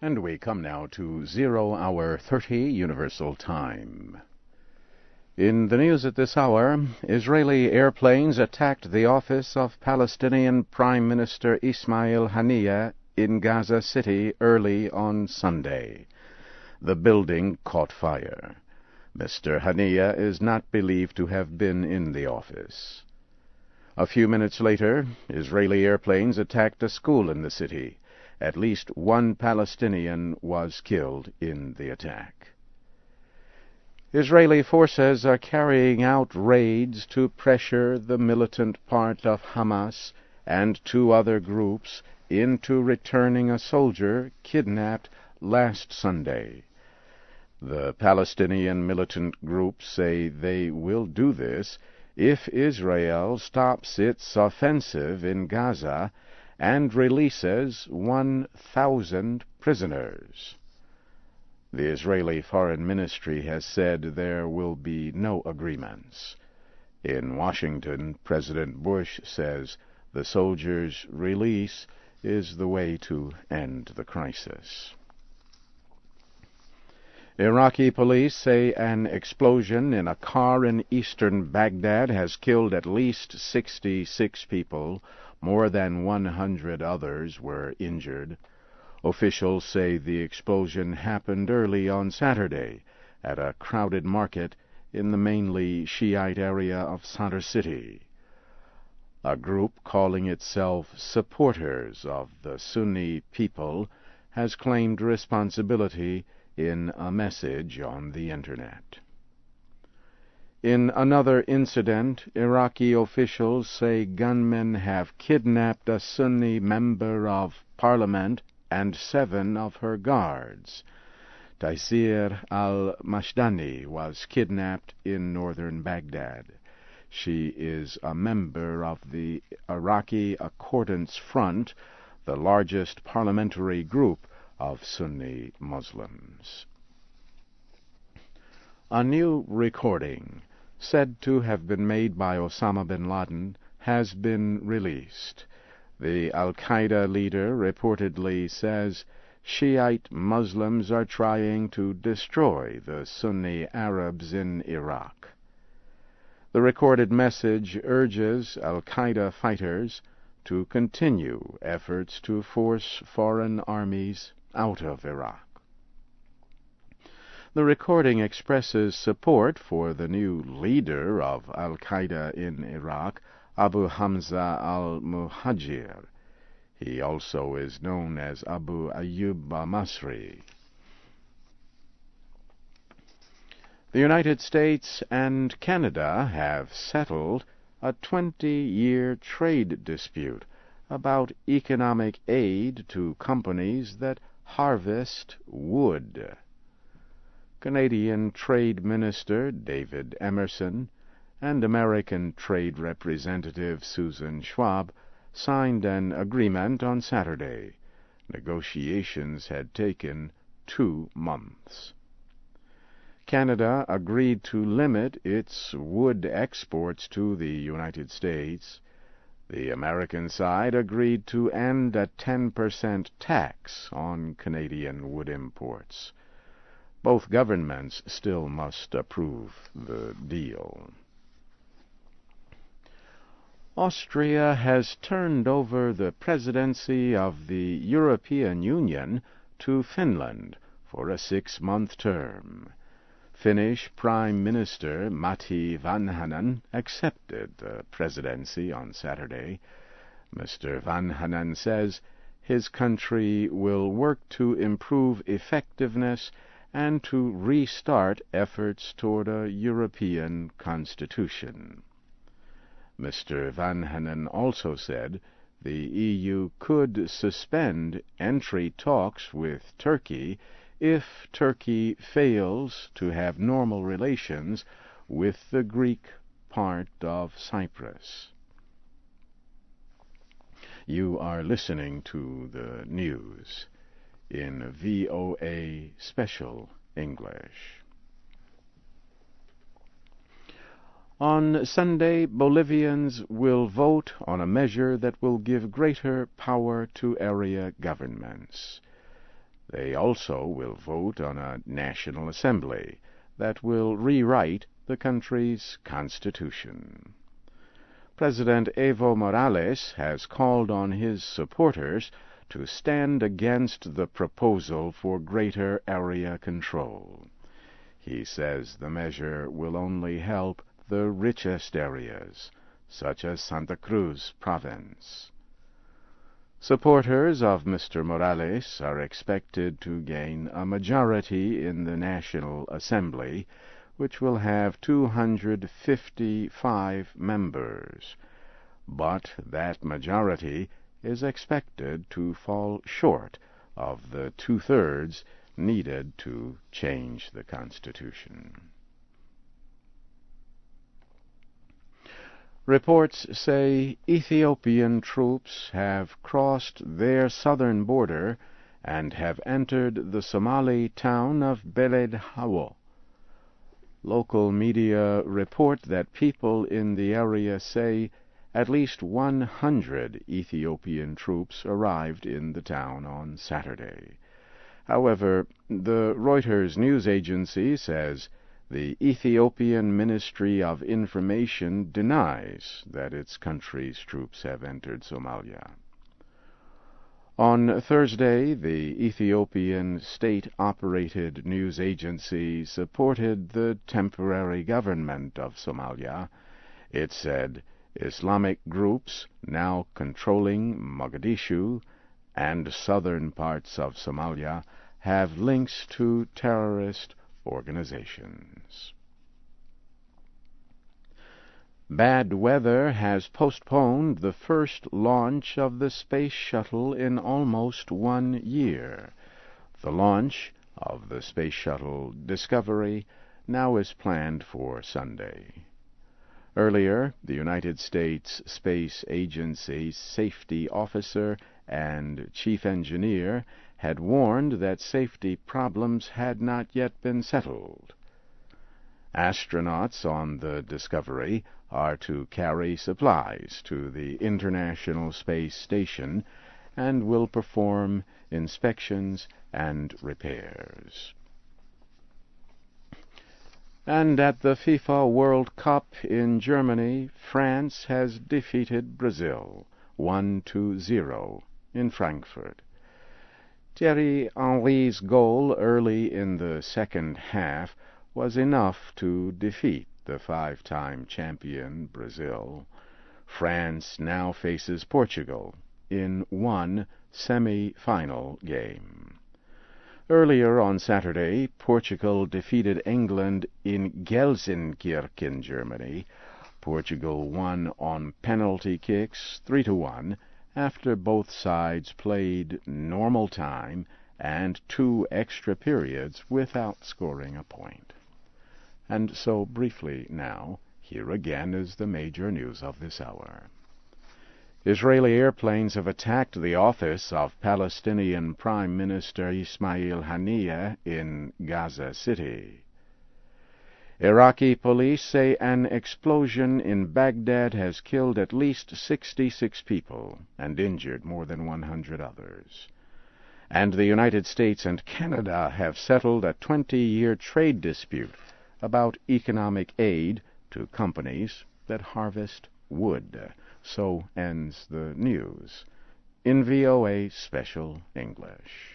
And we come now to 0 hour 30 Universal Time. In the news at this hour, Israeli airplanes attacked the office of Palestinian Prime Minister Ismail Haniyeh in Gaza City early on Sunday. The building caught fire. Mr. Haniyeh is not believed to have been in the office. A few minutes later, Israeli airplanes attacked a school in the city. At least one Palestinian was killed in the attack. Israeli forces are carrying out raids to pressure the militant part of Hamas and two other groups into returning a soldier kidnapped last Sunday. The Palestinian militant groups say they will do this if Israel stops its offensive in Gaza and releases 1,000 prisoners. The Israeli Foreign Ministry has said there will be no agreements. In Washington, President Bush says the soldiers' release is the way to end the crisis. Iraqi police say an explosion in a car in eastern Baghdad has killed at least 66 people. More than 100 others were injured. Officials say the explosion happened early on Saturday at a crowded market in the mainly Shiite area of Sadr City. A group calling itself supporters of the Sunni people has claimed responsibility in a message on the Internet. In another incident, Iraqi officials say gunmen have kidnapped a Sunni member of parliament and 7 of her guards. Taysir al-Mashdani was kidnapped in northern Baghdad. She is a member of the Iraqi Accordance Front, the largest parliamentary group of Sunni Muslims. A new recording, said to have been made by Osama bin Laden, has been released. The Al-Qaeda leader reportedly says Shiite Muslims are trying to destroy the Sunni Arabs in Iraq. The recorded message urges Al-Qaeda fighters to continue efforts to force foreign armies out of Iraq. The recording expresses support for the new leader of Al-Qaeda in Iraq, Abu Hamza al-Muhajir. He also is known as Abu Ayyub al-Masri. The United States and Canada have settled a 20-year trade dispute about economic aid to companies that harvest wood. Canadian Trade Minister David Emerson and American Trade Representative Susan Schwab signed an agreement on Saturday. Negotiations had taken 2 months. Canada agreed to limit its wood exports to the United States. The American side agreed to end a 10% tax on Canadian wood imports. Both governments still must approve the deal. Austria has turned over the presidency of the European Union to Finland for a 6-month term. Finnish Prime Minister Matti Vanhanen accepted the presidency on Saturday. Mr. Vanhanen says his country will work to improve effectiveness and to restart efforts toward a European constitution. Mr. Vanhanen also said the EU could suspend entry talks with Turkey if Turkey fails to have normal relations with the Greek part of Cyprus. You are listening to the news in VOA Special English. On Sunday, Bolivians will vote on a measure that will give greater power to area governments. They also will vote on a National Assembly that will rewrite the country's constitution. President Evo Morales has called on his supporters to stand against the proposal for greater area control. He says the measure will only help the richest areas, such as Santa Cruz province. Supporters of Mr. Morales are expected to gain a majority in the National Assembly, which will have 255 members. But that majority is expected to fall short of the two-thirds needed to change the Constitution. Reports say Ethiopian troops have crossed their southern border and have entered the Somali town of Beled Hawo. Local media report that people in the area say at least 100 Ethiopian troops arrived in the town on Saturday. However, the Reuters news agency says the Ethiopian Ministry of Information denies that its country's troops have entered Somalia. On Thursday, the Ethiopian state-operated news agency supported the temporary government of Somalia. It said Islamic groups now controlling Mogadishu and southern parts of Somalia have links to terrorist organizations. Bad weather has postponed the first launch of the space shuttle in almost 1 year. The launch of the space shuttle Discovery now is planned for Sunday. Earlier, the United States Space Agency safety officer and chief engineer had warned that safety problems had not yet been settled. Astronauts on the Discovery are to carry supplies to the International Space Station and will perform inspections and repairs. And at the FIFA World Cup in Germany, France has defeated Brazil 1-0 in Frankfurt. Thierry Henry's goal early in the second half was enough to defeat the five-time champion Brazil. France now faces Portugal in one semi-final game. Earlier on Saturday, Portugal defeated England in Gelsenkirchen, Germany. Portugal won on penalty kicks 3-1 after both sides played normal time and 2 extra periods without scoring a point. And so, briefly now, here again is the major news of this hour. Israeli airplanes have attacked the office of Palestinian Prime Minister Ismail Haniyeh in Gaza City. Iraqi police say an explosion in Baghdad has killed at least 66 people and injured more than 100 others. And the United States and Canada have settled a 20-year trade dispute about economic aid to companies that harvest wood. So ends the news in VOA Special English.